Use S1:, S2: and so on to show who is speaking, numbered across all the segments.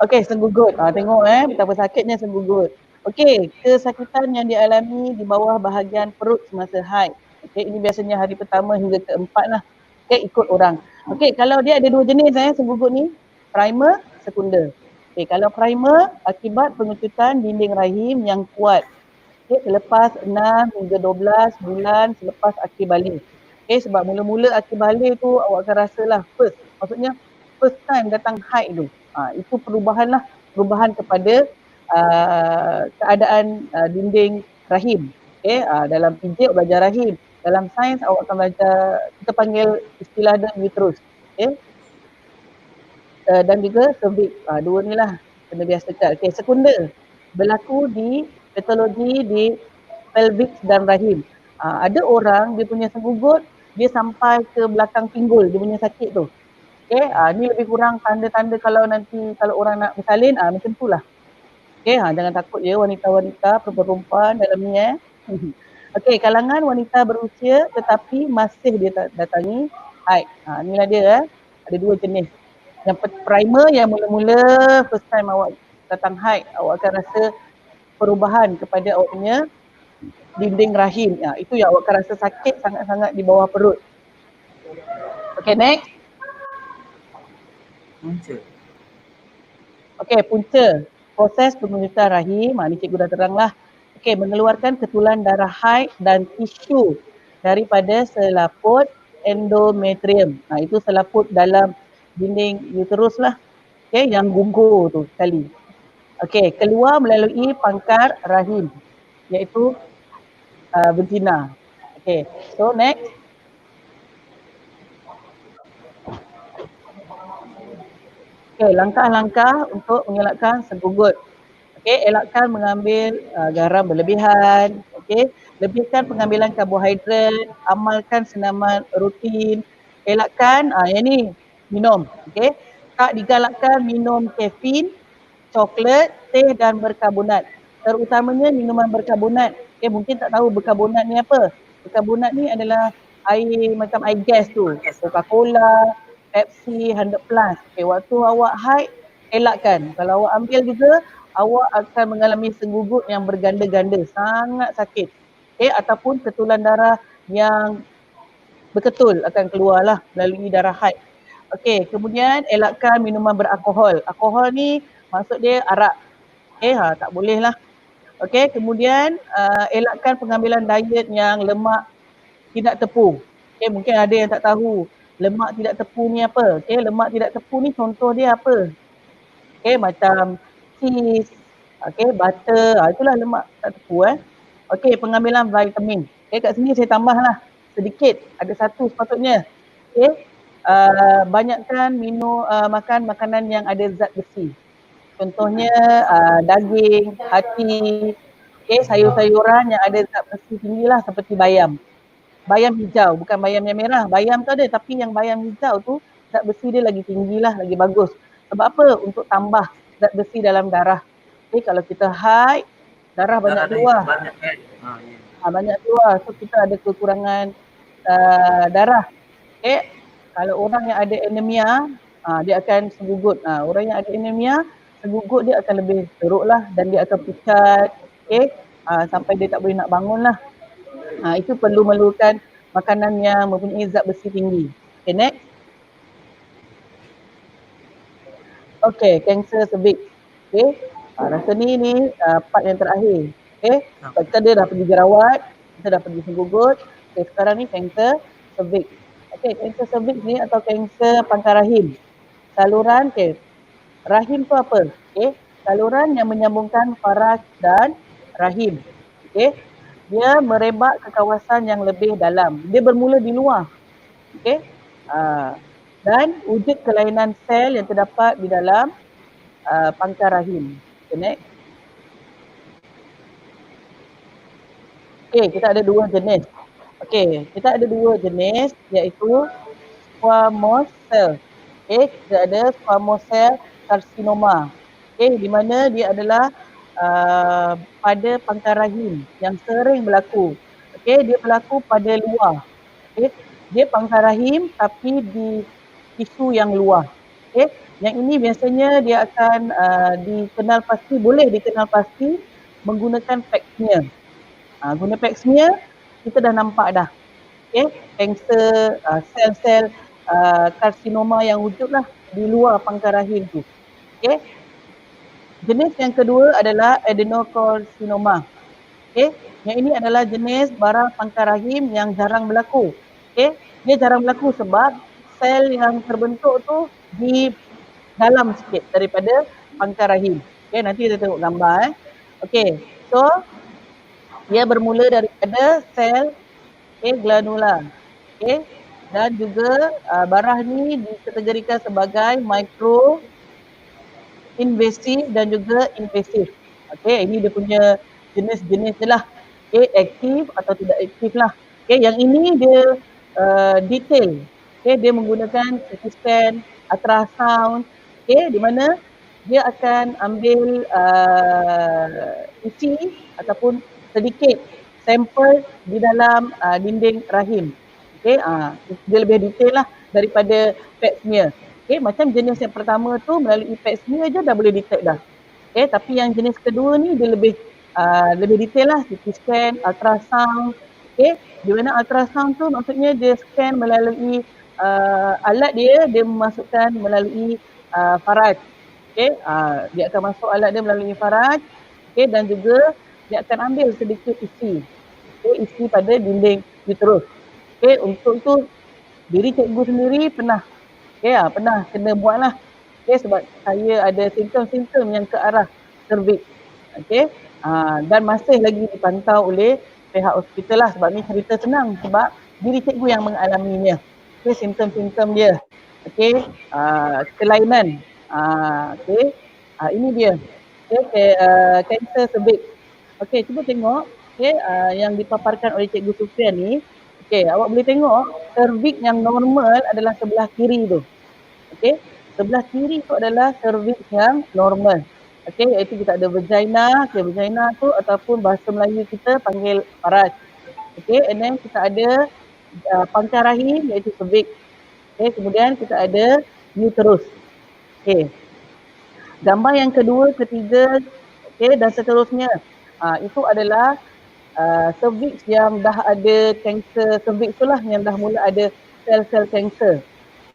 S1: Okey, senggugut. Tengok betapa sakitnya senggugut. Okey, kesakitan yang dialami di bawah bahagian perut semasa haid. Okey, ini biasanya hari pertama hingga keempat lah. Okey, ikut orang. Okey, kalau dia ada dua jenis senggugut ni, primer, sekunder. Okey, kalau primer akibat pengecutan dinding rahim yang kuat. Okey, selepas 6 hingga 12 bulan selepas akhir balik. Okey, sebab mula-mula akhir balik tu awak akan rasalah first. Maksudnya first time datang haid tu. Itu perubahan lah, perubahan kepada keadaan dinding rahim. Okey, dalam pijik belajar rahim. Dalam sains awak akan belajar, kita panggil istilah dia uterus. Okey. Dan juga cervix. Dua ni lah kena biasakan. Okey, sekunder berlaku di patologi di pelvic dan rahim. Ada orang dia punya senggugut dia sampai ke belakang pinggul, dia punya sakit tu. Okey, ni lebih kurang tanda-tanda kalau nanti kalau orang nak bersalin, macam tu lah. Okey, jangan takut ya wanita-wanita, perempuan-perempuan dalam ni Okey, kalangan wanita berusia tetapi masih dia datangi haid. Inilah dia ada dua jenis. Yang primer yang mula-mula first time awak datang haid, awak akan rasa perubahan kepada awak punya dinding rahim. Itu yang awak akan rasa sakit sangat-sangat di bawah perut. Okay, next.
S2: Punca.
S1: Okay, punca. Proses pengurutan rahim. Ni cikgu dah terang lah. Okay, mengeluarkan ketulan darah haid dan tisu daripada selaput endometrium. Itu selaput dalam dinding uterus lah. Okay, yang gugur tu sekali. Okay, keluar melalui pangkar rahim iaitu betina. Okay, so next. Okay, langkah-langkah untuk mengelakkan senggugut. Okay, elakkan mengambil garam berlebihan. Okay, lebihkan pengambilan karbohidrat, amalkan senaman rutin, elakkan yang ni minum. Okay, tak digalakkan minum kafein, coklat, teh dan berkarbonat. Terutamanya minuman berkarbonat. Okay, mungkin tak tahu berkarbonat ni apa. Berkarbonat ni adalah air macam air gas tu. Coca-Cola, Pepsi, 100 plus. Okay, waktu awak haid, elakkan. Kalau awak ambil juga, awak akan mengalami senggugut yang berganda-ganda. Sangat sakit. Okay, ataupun ketulan darah yang berketul akan keluarlah melalui darah haid. Okey, kemudian elakkan minuman beralkohol. Alkohol ni maksud dia arak. Tak boleh lah. Okey, kemudian elakkan pengambilan diet yang lemak tidak tepung. Okey, mungkin ada yang tak tahu lemak tidak tepung ni apa. Okey, lemak tidak tepung ni contoh dia apa? Okey, macam cheese, okey, butter, itulah lemak tak tepung Okey, pengambilan vitamin. Okey, kat sini saya tambahlah sedikit, ada satu sepatutnya. Okey, banyakkan makan makanan yang ada zat besi. Contohnya daging, hati, okay, sayur-sayuran yang ada zat besi tinggi lah seperti bayam. Bayam hijau, bukan bayam yang merah. Bayam tu ada tapi yang bayam hijau tu zat besi dia lagi tinggi lah, lagi bagus. Sebab apa? Untuk tambah zat besi dalam darah. Okay, kalau kita haid, darah banyak keluar. Banyak keluar. So kita ada kekurangan darah. Okay, kalau orang yang ada anemia, dia akan senggugut. Orang yang ada anemia, senggugut dia akan lebih teruk lah dan dia akan pucat, okay? Sampai dia tak boleh nak bangun lah. Itu memerlukan makanan yang mempunyai zat besi tinggi. Okay, next. Okay, kanser cervix. Okay, rasa ni part yang terakhir. Okay, kita dia dah pergi jerawat, kita dah pergi senggugut. Okay, sekarang ni kanser cervix. Okay, kanser cervix ni atau kanser pangkar rahim. Saluran, okay. Rahim tu apa? Okay, saluran yang menyambungkan faraj dan rahim. Okay, dia merebak ke kawasan yang lebih dalam. Dia bermula di luar. Okay, dan wujud kelainan sel yang terdapat di dalam pangkar rahim. Okay, next. Okay, kita ada dua jenis. Okay, kita ada dua jenis iaitu squamous cell. Okay, kita ada squamous cell carcinoma. Okay, di mana dia adalah pada pangkar rahim yang sering berlaku. Okay, dia berlaku pada luar. Okay, dia pangkar rahim tapi di tisu yang luar. Okey, yang ini biasanya dia akan dikenal pasti, boleh dikenal pasti menggunakan pap smear. Guna pap smear kita dah nampak dah, okey, kanser, sel-sel karsinoma yang wujudlah di luar pangkal rahim tu. Okey. Jenis yang kedua adalah adenocarcinoma. Okey, yang ini adalah jenis bara pangkal rahim yang jarang berlaku. Okey, dia jarang berlaku sebab sel yang terbentuk tu di dalam sikit daripada pangkal rahim. Okey, nanti kita tengok gambar Okey, so dia bermula daripada sel glanula. Okey, dan juga barah ni dikategorikan sebagai micro, invasive dan juga invasive. Okey, ini dia punya jenis-jenis je lah. Okey, aktif atau tidak aktif lah. Okey, yang ini dia detail. Okey, dia menggunakan CT scan, ultrasound. Okey, di mana dia akan ambil isi ataupun sedikit sampel di dalam dinding rahim. Okey, dia lebih detail lah daripada pap smear. Okey, macam jenis yang pertama tu melalui pap smear je dah boleh detect dah. Okey, tapi yang jenis kedua ni dia lebih detail lah, CT scan, ultrasound. Okey, di mana ultrasound tu maksudnya dia scan melalui alat dia memasukkan melalui faraj. Okey, dia akan masuk alat dia melalui faraj. Okey, dan juga dia akan ambil sedikit isi. Okey, isi pada dinding uterus. Okey, untuk tu diri cikgu sendiri pernah pernah kena buat lah. Okay, sebab saya ada simptom-simptom yang ke arah cervix. Okay, dan masih lagi dipantau oleh pihak hospital lah sebab ni cerita senang sebab diri cikgu yang mengalaminya. Okay, simptom-simptom dia. Okay, kelainan. Okay, ini dia. Okay, kanser cervix. Okay, cuba tengok yang dipaparkan oleh Cikgu Sufian ni. Okay, awak boleh tengok cervix yang normal adalah sebelah kiri tu. Okey, sebelah kiri tu adalah cervix yang normal. Okey, iaitu kita ada vagina, vagina tu ataupun bahasa Melayu kita panggil faraj. Okey, and then kita ada pangkal rahim iaitu cervix. Okey, kemudian kita ada uterus. Okey. Gambar yang kedua, ketiga, dan seterusnya. Itu adalah cervix yang dah ada kanser cervix tu lah yang dah mula ada sel-sel kanser.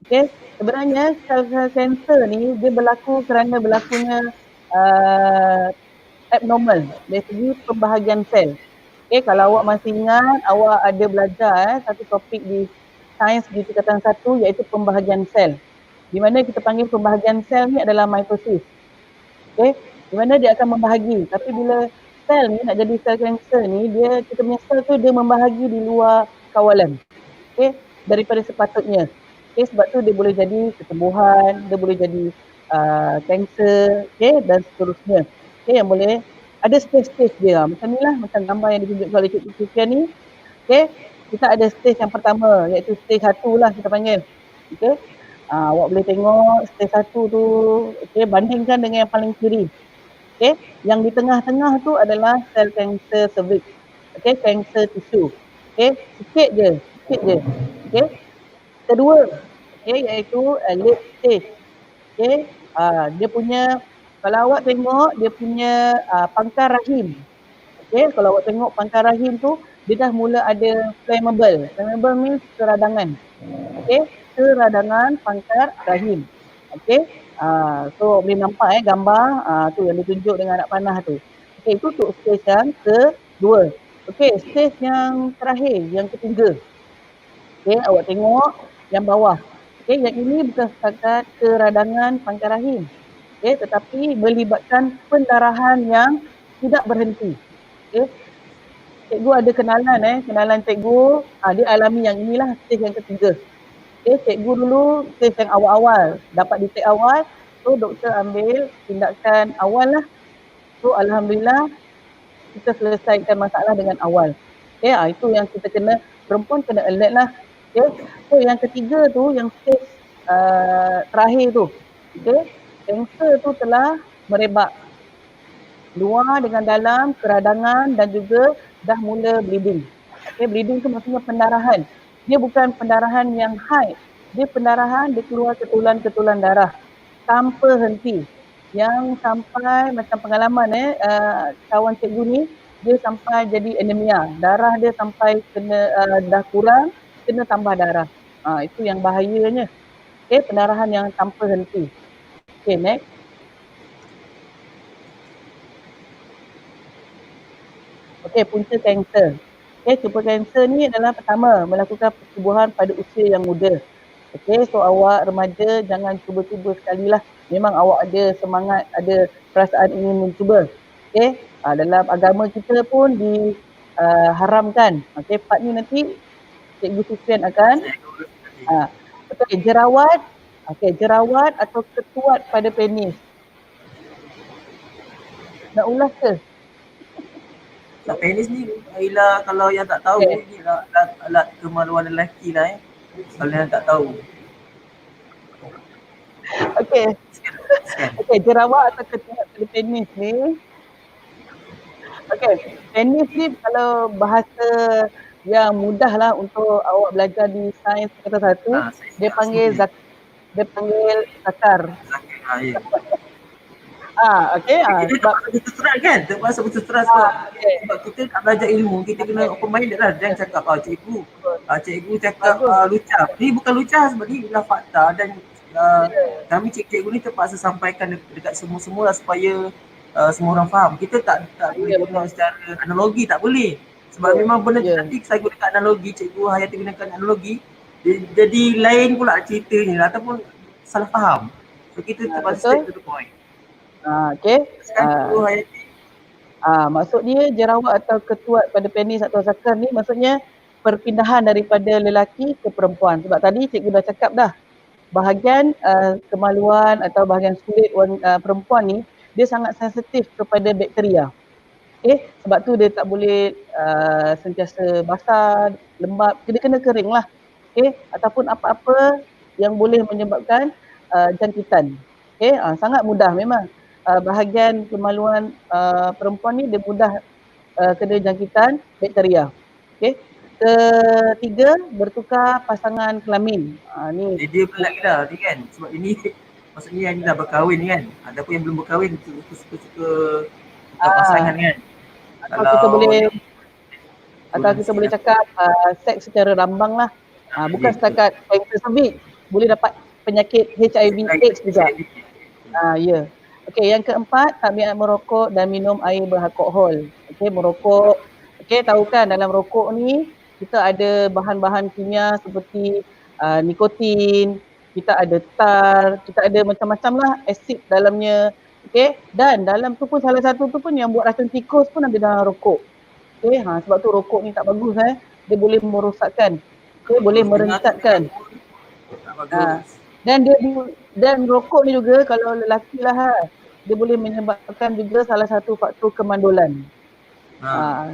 S1: Okey, sebenarnya sel-sel kanser ni dia berlaku kerana berlakunya abnormal dari segi pembahagian sel. Okey, kalau awak masih ingat, awak ada belajar satu topik di sains di tingkatan 1 iaitu pembahagian sel. Di mana kita panggil pembahagian sel ni adalah mitosis. Okey, di mana dia akan membahagi. Tapi bila sel ni nak jadi sel kanser ni, kita punya sel tu dia membahagi di luar kawalan. Okey, daripada sepatutnya. Okey, sebab tu dia boleh jadi kesembuhan, dia boleh jadi kanser, dan seterusnya. Okey, yang boleh ada stage-stage dia. Macam ni lah, macam gambar yang ditunjukkan oleh Cikgu Sufian ni. Okey, kita ada stage yang pertama iaitu stage 1 lah kita panggil. Okey, awak boleh tengok stage 1 tu, okey, bandingkan dengan yang paling kiri. Okey, yang di tengah-tengah tu adalah sel kanser cervix. Okey, kanser tisu. Okey, sikit je. Okey, kedua, iaitu late stage. Okey, dia punya, kalau awak tengok dia punya pangkal rahim. Okey, kalau awak tengok pangkal rahim tu, dia dah mula ada flammable. Flammable means keradangan. Okey, keradangan pangkal rahim. Okey, so boleh nampak gambar tu yang ditunjuk dengan anak panah tu. Okey, itu untuk stage yang kedua. Okey, stage yang terakhir, yang ketiga. Okey, awak tengok yang bawah. Okey, yang ini bukan setakat keradangan pangkal rahim. Okey, tetapi melibatkan pendarahan yang tidak berhenti. Okey, cikgu ada kenalan cikgu, dia alami yang inilah stage yang ketiga. Okey, cikgu dulu stage yang awal-awal, dapat detect awal, so doktor ambil tindakan awal lah. So alhamdulillah kita selesaikan masalah dengan awal. Okey, itu yang kita kena, perempuan kena alert lah. Okey, so yang ketiga tu, yang stage terakhir tu, okey, kanser tu telah merebak luar dengan dalam, keradangan dan juga dah mula bleeding. Okey, bleeding tu maksudnya pendarahan. Dia bukan pendarahan yang high, dia pendarahan, dia keluar ketulan-ketulan darah. tanpa henti. Yang sampai macam pengalaman kawan cikgu ni, dia sampai jadi anemia. Darah dia sampai kena dah kurang, kena tambah darah. Itu yang bahayanya. Pendarahan yang tanpa henti. Next. Punca kanser. Punca kanser ni adalah pertama, melakukan pertubuhan pada usia yang muda. So awak remaja jangan cuba-cuba sekali lah. Memang awak ada semangat, ada perasaan ingin mencuba. Dalam agama kita pun diharamkan. Part ni nanti Cikgu Sufian akan jerawat. Jerawat atau ketuat pada penis. Nak ulas ke?
S2: Penis ni ialah kalau yang tak tahu ni alat kemaluan lelaki lah kalau yang tak tahu.
S1: Jerawat atau ketuat pada penis ni. Penis ni kalau bahasa yang mudah lah untuk awak belajar di sains kata satu, dia panggil zakar.
S2: Kita tak pasal berterus kan? Tak pasal berterus sebab kita nak belajar ilmu, kita kena open minded lah. Jangan cakap cikgu cakap lucah. Ni bukan lucah sebab ni adalah fakta dan kami cikgu ni terpaksa sampaikan dekat semua-semua lah supaya semua orang faham. Kita tak boleh guna secara analogi, tak boleh. Sebab memang benda tu nanti saya gunakan analogi, cikgu Hayati gunakan analogi, jadi lain pula ceritanya ataupun salah faham. So kita terpaksa stick to the point.
S1: Maksud dia jerawat atau ketuat pada penis atau zakar ni maksudnya perpindahan daripada lelaki ke perempuan. Sebab tadi cikgu dah cakap dah, bahagian kemaluan atau bahagian kulit perempuan ni dia sangat sensitif kepada bakteria. Sebab tu dia tak boleh sentiasa basah, lembab, kena kering lah. Ataupun apa-apa yang boleh menyebabkan jangkitan. Sangat mudah memang. Bahagian kemaluan perempuan ni dia mudah kena jangkitan bakteria. Ketiga, bertukar pasangan kelamin. Ni
S2: dia pelak dah ni kan, sebab ini maksudnya yang dah berkahwin kan, ada pun yang belum berkahwin suka pasangan kan.
S1: Atau kita boleh cakap seks secara rambang lah. Bukan setakat kanser cervix, boleh dapat penyakit HIV/AIDS juga. Yang keempat, tabiat merokok dan minum air beralkohol. Merokok. Tahu kan dalam rokok ni kita ada bahan-bahan kimia seperti nikotin, kita ada tar, kita ada macam-macam lah asid dalamnya. Dan dalam tu pun salah satu tu pun yang buat racun tikus pun ada dalam rokok. Sebab tu rokok ni tak bagus dia boleh merosakkan. Boleh merencatkan. Dan rokok ni juga kalau lelaki lah dia boleh menyebabkan juga salah satu faktor kemandulan.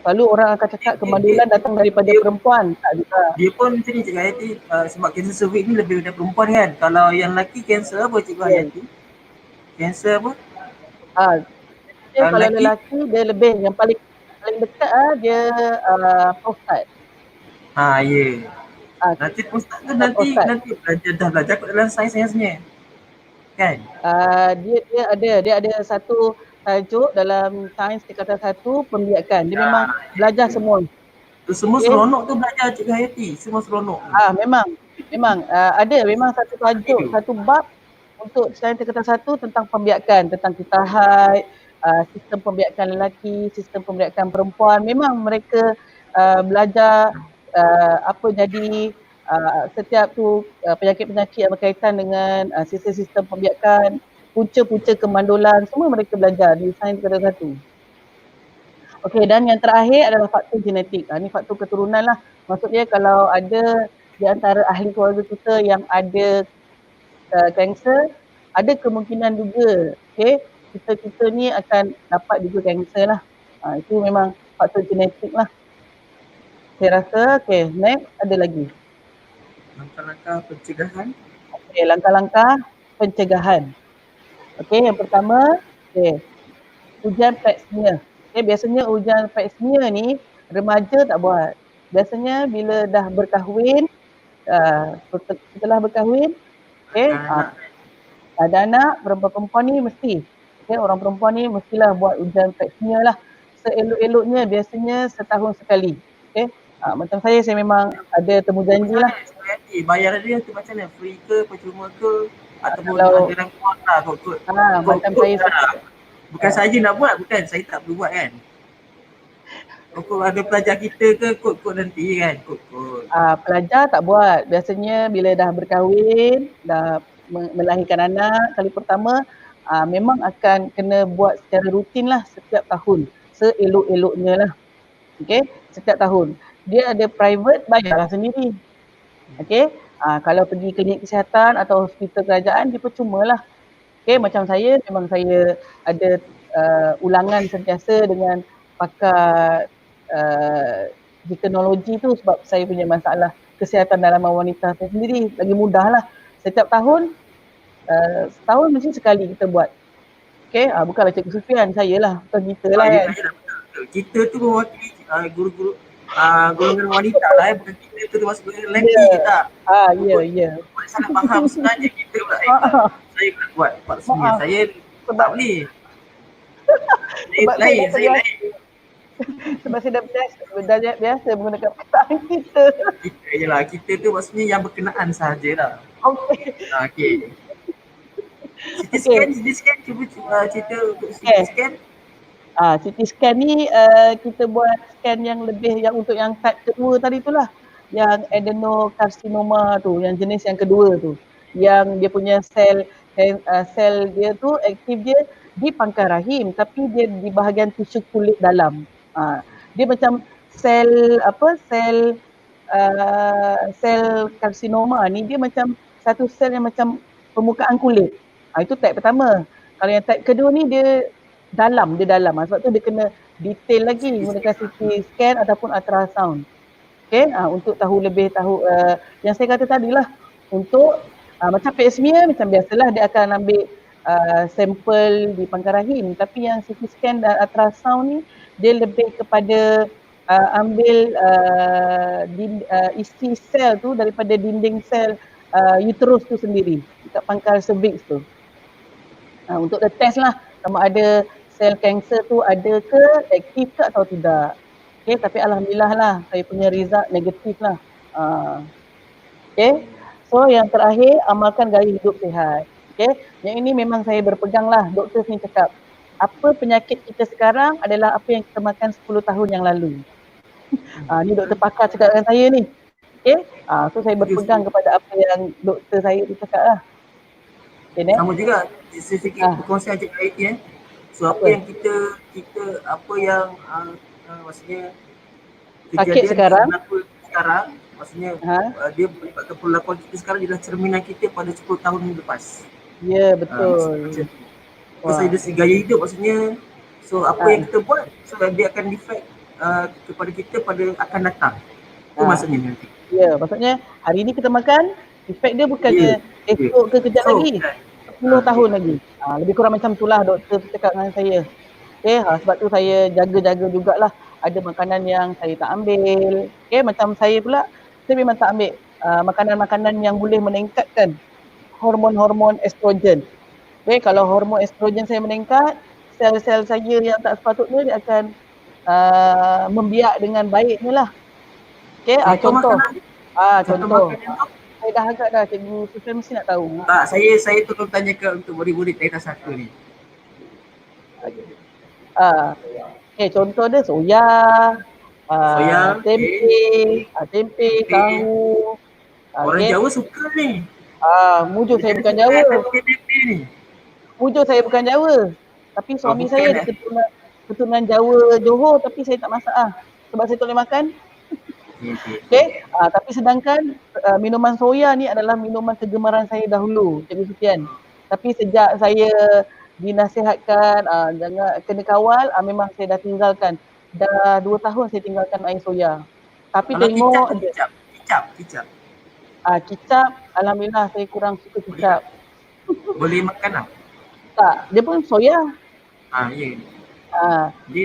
S1: Selalu orang akan cakap kemandulan datang daripada perempuan. Tak juga.
S2: Dia pun macam ni Cikgu Hayati, sebab kanser cervix ni lebih daripada perempuan kan. Kalau yang lelaki kanser apa Cikgu Hayati? Kanser apa?
S1: Kalau lelaki dia lebih, yang paling dekat dia prostat.
S2: Nanti prostat tu nanti belajar kat dalam sains-sainsnya. Kan?
S1: Dia ada satu tajuk dalam sains tingkatan 1 pembiakan. Dia memang belajar semua.
S2: Semua seronok tu belajar Cikgu Hayati, semua seronok.
S1: Memang ada memang satu tajuk, satu bab untuk sains tingkatan 1 tentang pembiakan, tentang kita haid, sistem pembiakan lelaki, sistem pembiakan perempuan. Memang mereka belajar apa jadi setiap tu penyakit-penyakit yang berkaitan dengan sistem-sistem pembiakan, punca-punca kemandulan, semua mereka belajar di sains tingkatan 1. Dan yang terakhir adalah faktor genetik. Ni faktor keturunan lah. Maksudnya kalau ada di antara ahli keluarga kita yang ada kanser, ada kemungkinan juga kita ni akan dapat juga kanser lah. Itu memang faktor genetik lah. Saya rasa, next ada lagi.
S2: Langkah-langkah pencegahan.
S1: Langkah-langkah pencegahan. Yang pertama, ujian pap smear. Biasanya ujian pap smear ni remaja tak buat. Biasanya bila dah berkahwin, setelah berkahwin, ada anak, perempuan-perempuan ni mesti. Okay, orang perempuan ni mestilah buat ujian pap smear lah. Seelok-eloknya biasanya setahun sekali. Okay, macam saya memang ada temu janji lah.
S2: Bayar dia tu macam mana? Free ke, percuma ke? Ataupun
S1: Kalau
S2: ada kuat lah kot.
S1: macam saya
S2: Bukan saja nak buat, bukan saya tak perlu buat kan. Kod ada pelajar kita ke kod nanti kan? Kod.
S1: Pelajar tak buat. Biasanya bila dah berkahwin, dah melahirkan anak kali pertama, memang akan kena buat secara rutin lah setiap tahun. Seelok-eloknya lah. Okay, setiap tahun. Dia ada private, bayarlah sendiri. Okay, kalau pergi klinik kesihatan atau hospital kerajaan, dia percuma lah. Okay, macam saya, memang saya ada ulangan sentiasa dengan pakar teknologi tu sebab saya punya masalah kesihatan dalaman wanita saya sendiri. Lagi mudah lah. Setiap tahun, setahun mesti sekali kita buat. Okay, bukanlah Cikgu Sufian, saya lah. Bukan kita lah kan.
S2: Kita tu mewakili guru-guru golongan wanita lah bukan kita tu masuk golongan lelaki tak.
S1: Ya.
S2: Salah faham sebenarnya kita pula. Saya nak buat pap smear. Saya tak boleh. Lain.
S1: Sebab saya dah biasa menggunakan perkataan kita.
S2: Kita tu maksudnya yang berkenaan sahajalah. Okay. CT scan cuba cerita untuk CT scan.
S1: CT scan ni kita buat scan yang lebih yang untuk yang type kedua tadi tu lah. Yang adenocarcinoma tu, yang jenis yang kedua tu. Yang dia punya sel dia tu aktif dia di pangkal rahim tapi dia di bahagian tisu kulit dalam. Dia macam sel karsinoma ni dia macam satu sel yang macam permukaan kulit. Itu type pertama. Kalau yang type kedua ni dia dalam. Sebab tu dia kena detail lagi menggunakan CT scan ataupun ultrasound. Okay, untuk tahu yang saya kata tadi lah. Untuk macam pap smear macam biasalah dia akan ambil sampel di pangkal rahim. Tapi yang CT scan dan ultrasound ni dia lebih kepada ambil isi sel tu daripada dinding sel uterus tu sendiri dekat pangkal cervix tu. Untuk the test lah sama ada sel kanser tu ada ke, aktif ke atau tidak. Okay, tapi alhamdulillah lah saya punya result negatif lah. Okay, so yang terakhir amalkan gaya hidup sihat. Okay, yang ini memang saya berpegang lah. Doktor ni cakap apa penyakit kita sekarang adalah apa yang kita makan 10 tahun yang lalu. Ni doktor pakar cakap dengan saya ni. Okay, so saya berpegang kepada apa yang doktor saya tu cakap lah.
S2: Okay, sama juga saya sikit berkongsi ajak IT So apa yang kita apa yang maksudnya
S1: sakit sekarang
S2: maksudnya dia melibatkan perlakuan kita sekarang adalah cerminan kita pada 10 tahun lepas.
S1: Ya, betul.
S2: Terus ada gaya hidup maksudnya. So apa yang kita buat so dia akan defect kepada kita pada akan datang. Itu maksudnya nanti.
S1: Ya, maksudnya hari ni kita makan, efek dia bukannya esok ke kejap lagi. 10 tahun lagi. Lebih kurang macam itulah doktor cakap dengan saya. Okay, sebab tu saya jaga-jaga jugalah. Ada makanan yang saya tak ambil. Okay, macam saya pula, saya memang tak ambil makanan-makanan yang boleh meningkatkan hormon-hormon estrogen. Okay, kalau hormon estrogen saya meningkat, sel-sel saya yang tak sepatutnya dia akan membiak dengan baiknya lah. Okay, contoh. Saya dah agak dah, Cikgu Sufian mesti nak tahu.
S2: Tak, saya tolong tanyakan untuk murid-murid tingkat 1 ni.
S1: Contoh dia soya, tempe, tahu.
S2: Orang Jawa suka ni.
S1: Mujur saya bukan Jawa. Mujur saya bukan Jawa. Tapi suami saya keturunan Jawa Johor tapi saya tak masak sebab saya tak boleh makan. Okay. Tapi sedangkan minuman soya ni adalah minuman kegemaran saya dahulu, Cikgu Sufian. Tapi sejak saya dinasihatkan jangan kena kawal, memang saya dah tinggalkan. Dah 2 tahun saya tinggalkan air soya. Tapi
S2: kalau
S1: tengok
S2: kicap.
S1: Alhamdulillah saya kurang suka kicap.
S2: Boleh makan tak?
S1: Tak, dia pun soya.
S2: Ya.
S1: Dia